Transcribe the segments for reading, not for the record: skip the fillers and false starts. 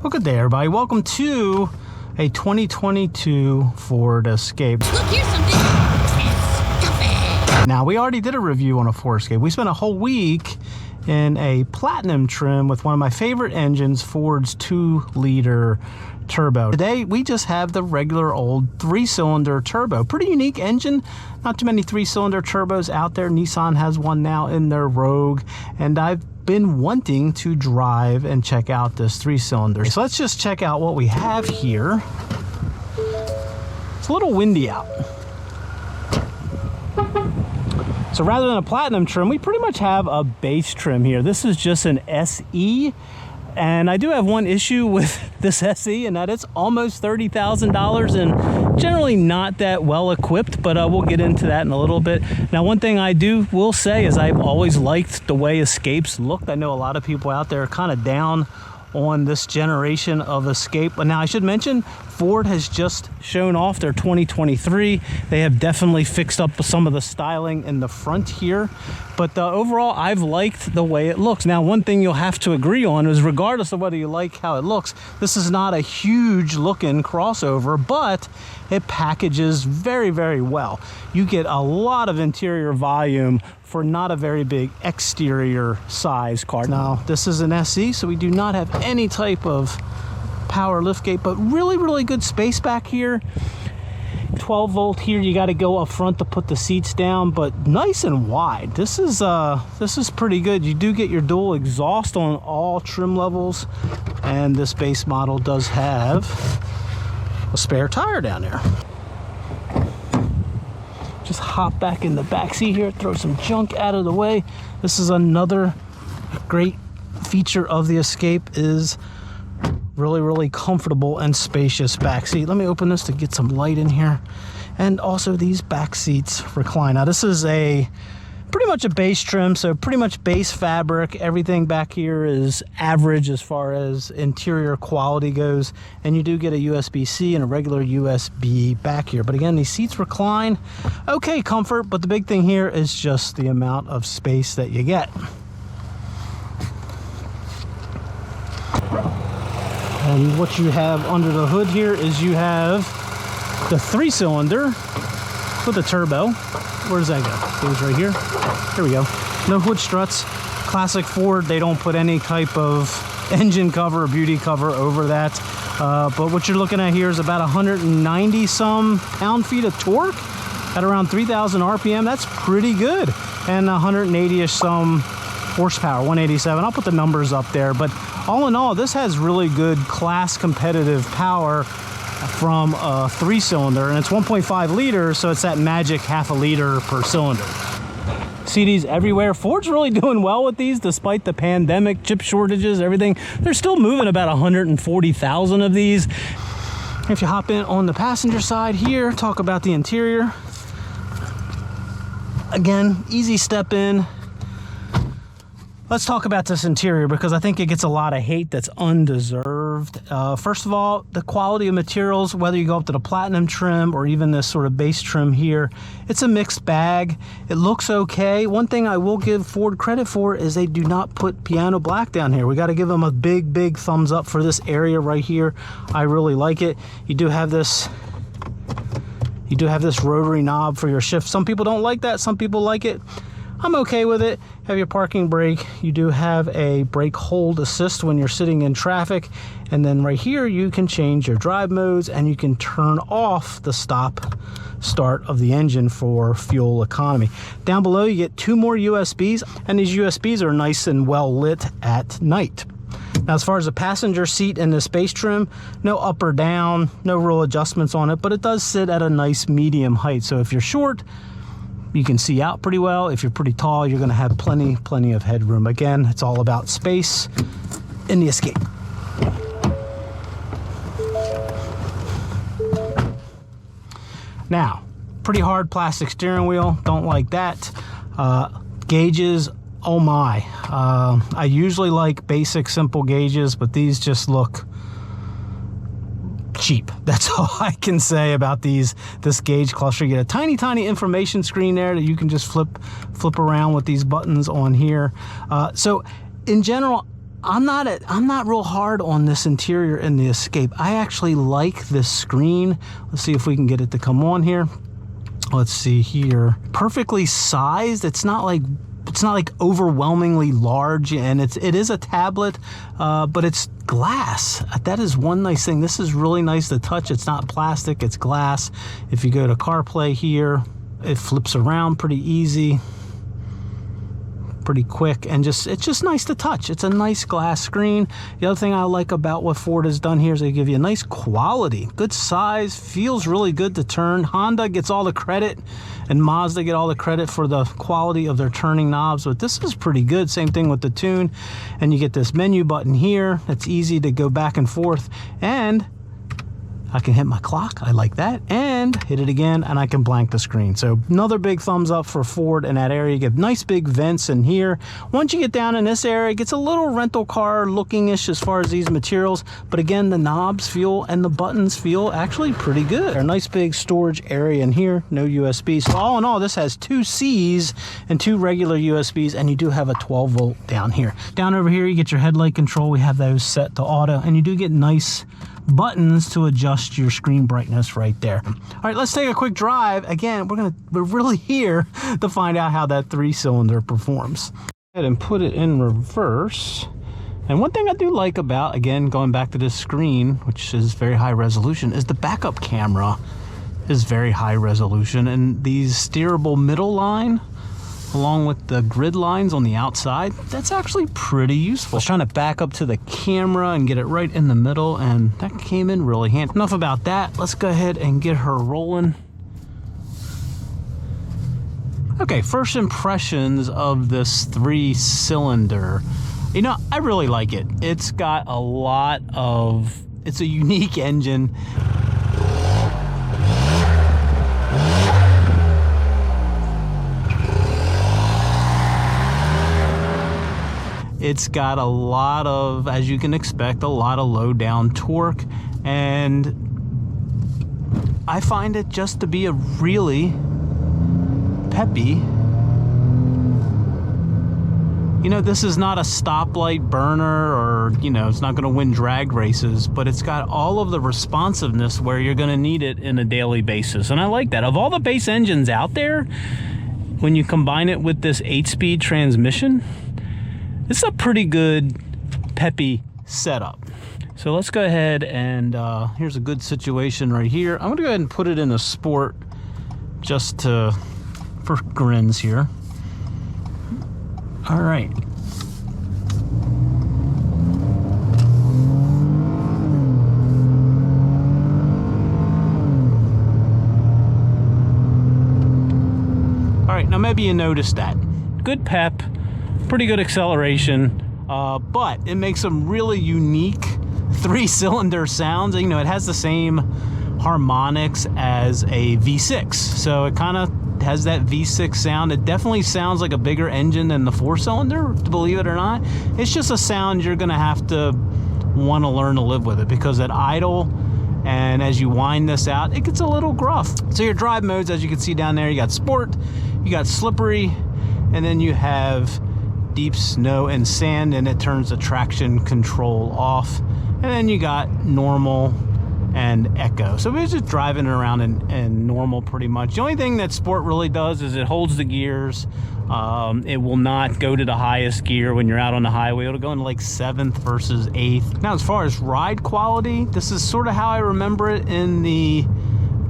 Well, good day, everybody. Welcome to a 2022 Ford Escape. Look, here's something. Now, we already did a review on a Ford Escape. We spent a whole week in a platinum trim with one of my favorite engines, Ford's 2-liter turbo. Today, we just have the regular old 3-cylinder turbo. Pretty unique engine. Not too many 3-cylinder turbos out there. Nissan has one now in their Rogue, and I've been wanting to drive and check out this 3-cylinder. So let's just check out what we have here. It's a little windy out. So rather than a platinum trim, we pretty much have a base trim here. This is just an SE. And I do have one issue with this SE, and that it's almost $30,000 and generally not that well equipped, but we'll get into that in a little bit. Now, one thing I will say is I've always liked the way Escapes looked. I know a lot of people out there are kind of down on this generation of Escape, but now I should mention Ford has just shown off their 2023. They have definitely fixed up some of the styling in the front here, but overall I've liked the way it looks. Now, one thing you'll have to agree on is, regardless of whether you like how it looks, this is not a huge looking crossover, but it packages very, very well. You get a lot of interior volume for not a very big exterior size car. Now, this is an SE, so we do not have any type of power liftgate, but really, really good space back here. 12 volt here. You got to go up front to put the seats down, but nice and wide. This is pretty good. You do get your dual exhaust on all trim levels, and this base model does have a spare tire down there. Just hop back in the back seat here, throw some junk out of the way. This is another great feature of the Escape, is really, really comfortable and spacious back seat. Let me open this to get some light in here. And also, these back seats recline. Now, this is pretty much a base trim, so pretty much base fabric. Everything back here is average as far as interior quality goes, and you do get a USB-C and a regular USB back here. But again, these seats recline. Okay, comfort, but the big thing here is just the amount of space that you get. And what you have under the hood here is you have the 3-cylinder with a turbo. Where does that go? Goes right here. Here we go. No hood struts. Classic Ford, they don't put any type of engine cover or beauty cover over that. But what you're looking at here is about 190 some pound-feet of torque at around 3,000 RPM. That's pretty good. And 180-ish some horsepower, 187. I'll put the numbers up there. But all in all, this has really good class competitive power from a 3-cylinder, and it's 1.5 liters, so it's that magic half a liter per cylinder. See these everywhere. Ford's really doing well with these despite the pandemic, chip shortages, everything. They're still moving about 140,000 of these. If you hop in on the passenger side here, talk about the interior. Again, easy step in. Let's talk about this interior, because I think it gets a lot of hate that's undeserved. First of all, the quality of materials, whether you go up to the platinum trim or even this sort of base trim here, it's a mixed bag. It looks okay. One thing I will give Ford credit for is they do not put piano black down here. We got to give them a big, big thumbs up for this area right here. I really like it. You do have this rotary knob for your shift. Some people don't like that. Some people like it. I'm okay with it. Have your parking brake. You do have a brake hold assist when you're sitting in traffic. And then right here, you can change your drive modes, and you can turn off the start of the engine for fuel economy. Down below, you get 2 more USBs, and these USBs are nice and well lit at night. Now, as far as the passenger seat in this base trim, no up or down, no real adjustments on it, but it does sit at a nice medium height. So if you're short, you can see out pretty well. If you're pretty tall, you're gonna have plenty of headroom. Again, it's all about space in the Escape. Now, pretty hard plastic steering wheel, don't like that. Gauges, oh my. I usually like basic, simple gauges, but these just look cheap. That's all I can say about this gauge cluster. You get a tiny information screen there that you can just flip around with these buttons on here. So in general, I'm not real hard on this interior in the Escape. I actually like this screen. Let's see if we can get it to come on here. Let's see here. Perfectly sized. It's not like overwhelmingly large, and it is a tablet, but it's glass. That is one nice thing. This is really nice to touch. It's not plastic, it's glass. If you go to CarPlay here, it flips around pretty easy, pretty quick, and it's just nice to touch. It's a nice glass screen. The other thing I like about what Ford has done here is they give you a nice quality, good size, feels really good to turn. Honda gets all the credit and Mazda get all the credit for the quality of their turning knobs, but this is pretty good. Same thing with the tune, and you get this menu button here. It's easy to go back and forth, and I can hit my clock, I like that, and hit it again, and I can blank the screen. So another big thumbs up for Ford in that area. You get nice big vents in here. Once you get down in this area, it gets a little rental car looking-ish as far as these materials, but again, the knobs feel and the buttons feel actually pretty good. A nice big storage area in here, no USB. So all in all, this has 2 C's and 2 regular USBs, and you do have a 12 volt down here. Down over here, you get your headlight control. We have those set to auto, and you do get nice buttons to adjust your screen brightness right there. All right, let's take a quick drive. Again, we're really here to find out how that 3-cylinder performs. Go ahead and put it in reverse. And one thing I do like about, again, going back to this screen, which is very high resolution, is the backup camera is very high resolution, and these steerable middle line along with the grid lines on the outside, that's actually pretty useful. I was trying to back up to the camera and get it right in the middle, and that came in really handy. Enough about that. Let's go ahead and get her rolling. Okay, first impressions of this 3-cylinder. You know, I really like it. It's got a lot of, it's a unique engine. It's got a lot of, as you can expect, a lot of low down torque, and I find it just to be a really peppy. You know, this is not a stoplight burner, or, you know, it's not going to win drag races, but it's got all of the responsiveness where you're going to need it in a daily basis, and I like that. Of all the base engines out there, when you combine it with this 8-speed transmission, it's a pretty good peppy setup. So let's go ahead and here's a good situation right here. I'm gonna go ahead and put it in a sport just for grins here. All right. All right, now maybe you noticed that. Good pep, pretty good acceleration, but it makes some really unique 3-cylinder sounds. You know, it has the same harmonics as a V6, so it kind of has that V6 sound. It definitely sounds like a bigger engine than the 4-cylinder, believe it or not. It's just a sound you're gonna have to want to learn to live with it, because at idle and as you wind this out, it gets a little gruff. So your drive modes, as you can see down there, you got sport, you got slippery, and then you have deep snow and sand, and it turns the traction control off. And then you got normal and echo. So we're just driving around in normal pretty much. The only thing that sport really does is it holds the gears. It will not go to the highest gear when you're out on the highway. It'll go into like 7th versus 8th. Now, as far as ride quality, this is sort of how I remember it in the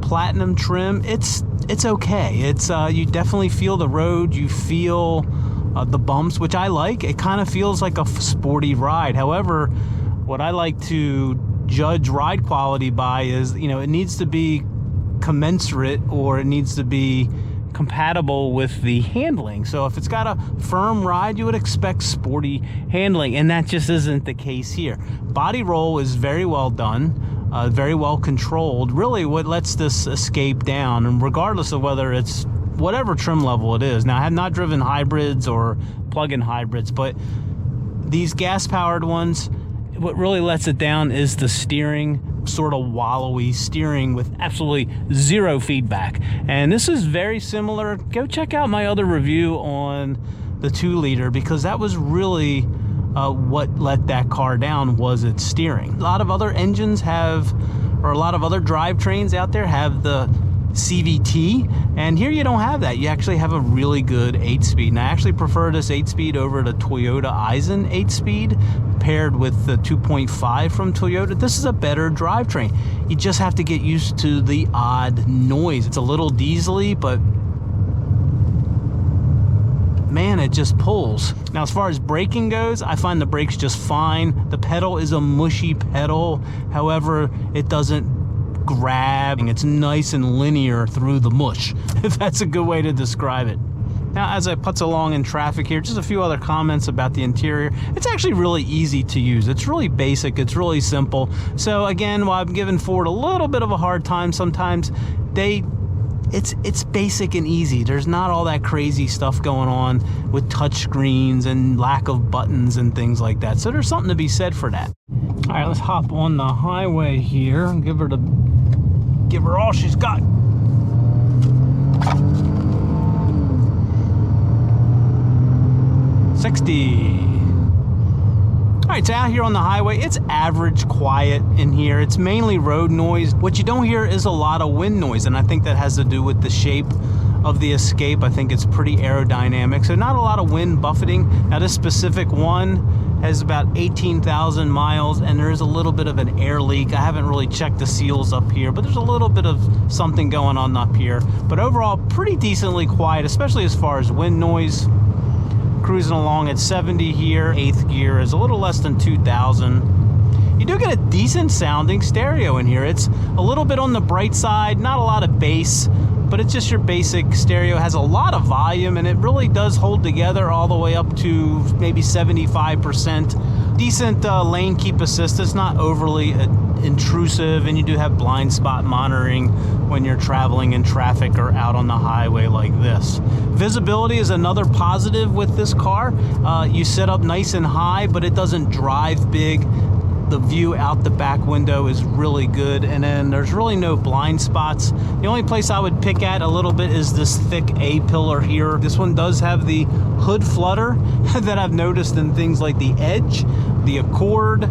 Platinum trim. It's okay. It's you definitely feel the road. You feel the bumps, which I like. It kind of feels like a sporty ride. However, what I like to judge ride quality by is, you know, it needs to be commensurate, or it needs to be compatible with the handling. So if it's got a firm ride, you would expect sporty handling, and that just isn't the case here. Body roll is very well done, very well controlled. Really what lets this Escape down, and regardless of whether it's whatever trim level it is. Now, I have not driven hybrids or plug-in hybrids, but these gas-powered ones, what really lets it down is the steering, sort of wallowy steering with absolutely zero feedback. And this is very similar. Go check out my other review on the 2-liter, because that was really what let that car down was its steering. A lot of other engines have, or a lot of other drivetrains out there have the CVT, and here you don't have that. You actually have a really good 8-speed, and I actually prefer this 8-speed over the Toyota Aisin 8-speed paired with the 2.5 from Toyota. This is a better drivetrain. You just have to get used to the odd noise. It's a little diesely, but man, it just pulls. Now, as far as braking goes, I find the brakes just fine. The pedal is a mushy pedal. However, it doesn't grab, and it's nice and linear through the mush, if that's a good way to describe it. Now, as I putz along in traffic here, just a few other comments about the interior. It's actually really easy to use. It's really basic. It's really simple. So again, while I'm giving Ford a little bit of a hard time sometimes, it's basic and easy. There's not all that crazy stuff going on with touch screens and lack of buttons and things like that. So there's something to be said for that. All right, let's hop on the highway here and give her all she's got. All right, so out here on the highway, it's average quiet in here. It's mainly road noise. What you don't hear is a lot of wind noise, and I think that has to do with the shape of the Escape. I think it's pretty aerodynamic, so not a lot of wind buffeting. Now, this specific one has about 18,000 miles, and there is a little bit of an air leak. I haven't really checked the seals up here, but there's a little bit of something going on up here. But overall, pretty decently quiet, especially as far as wind noise. Cruising along at 70 here. 8th gear is a little less than 2,000. You do get a decent sounding stereo in here. It's a little bit on the bright side, not a lot of bass, but it's just your basic stereo. It has a lot of volume, and it really does hold together all the way up to maybe 75%. Decent lane keep assist. It's not overly intrusive, and you do have blind spot monitoring when you're traveling in traffic or out on the highway like this. Visibility is another positive with this car. You set up nice and high, but it doesn't drive big. The view out the back window is really good, and then there's really no blind spots. The only place I would pick at a little bit is this thick A-pillar here. This one does have the hood flutter that I've noticed in things like the Edge, the Accord,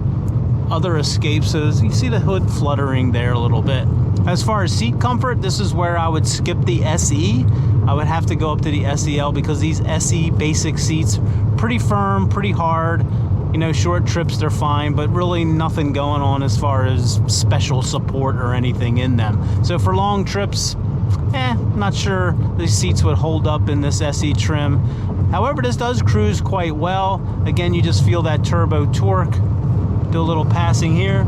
other Escapes. So you see the hood fluttering there a little bit. As far as seat comfort, this is where I would skip the SE. I would have to go up to the SEL because these SE basic seats, pretty firm, pretty hard. You know, short trips, they're fine, but really nothing going on as far as special support or anything in them. So for long trips, not sure these seats would hold up in this SE trim. However, this does cruise quite well. Again, you just feel that turbo torque. Do a little passing here.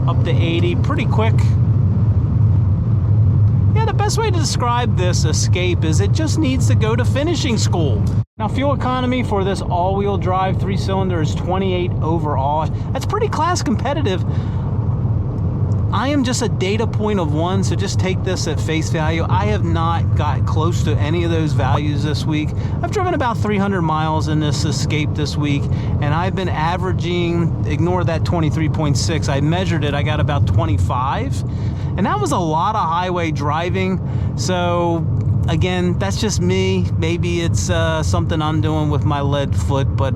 Up to 80, pretty quick. Yeah, the best way to describe this Escape is it just needs to go to finishing school. Now, fuel economy for this all-wheel drive 3-cylinder is 28 overall. That's pretty class competitive. I am just a data point of one, so just take this at face value. I have not got close to any of those values this week. I've driven about 300 miles in this Escape this week, and I've been averaging, ignore that 23.6, I measured it, I got about 25. And that was a lot of highway driving, so again, that's just me. Maybe it's something I'm doing with my lead foot, but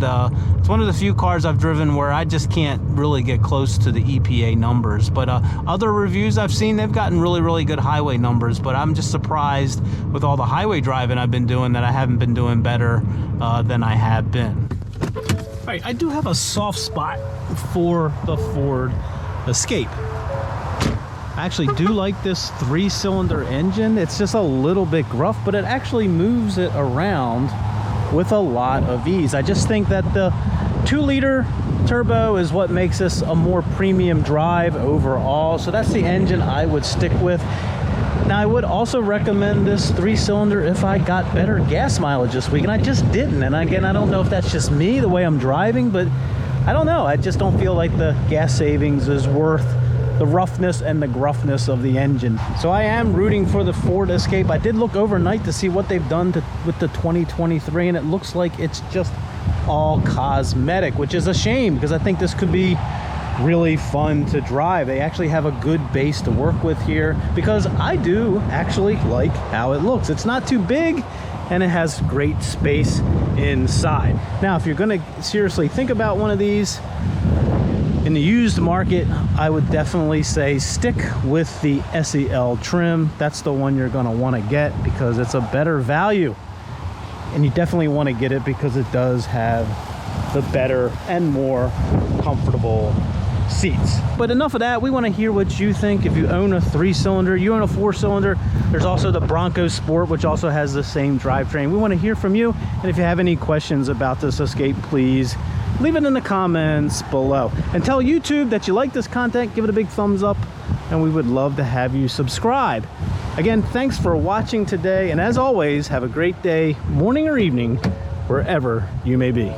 it's one of the few cars I've driven where I just can't really get close to the EPA numbers. But other reviews I've seen, they've gotten really, really good highway numbers, but I'm just surprised with all the highway driving I've been doing that I haven't been doing better than I have been. All right, I do have a soft spot for the Ford Escape. I actually do like this 3-cylinder engine. It's just a little bit gruff, but it actually moves it around with a lot of ease. I just think that the 2-liter turbo is what makes this a more premium drive overall. So that's the engine I would stick with. Now, I would also recommend this 3-cylinder if I got better gas mileage this week, and I just didn't. And again, I don't know if that's just me, the way I'm driving, but I don't know. I just don't feel like the gas savings is worth the roughness and the gruffness of the engine. So I am rooting for the Ford Escape. I did look overnight to see what they've done with the 2023, and it looks like it's just all cosmetic, which is a shame because I think this could be really fun to drive. They actually have a good base to work with here because I do actually like how it looks. It's not too big, and it has great space inside. Now, if you're gonna seriously think about one of these in the used market, I would definitely say stick with the SEL trim. That's the one you're gonna wanna get because it's a better value. And you definitely wanna get it because it does have the better and more comfortable seats. But enough of that, we want to hear what you think. If you own a 3-cylinder, you own a 4-cylinder, there's also the Bronco Sport, which also has the same drivetrain. We want to hear from you, and if you have any questions about this Escape, please leave it in the comments below. And tell YouTube that you like this content, give it a big thumbs up, and we would love to have you subscribe. Again, thanks for watching today, and as always, have a great day, morning or evening, wherever you may be.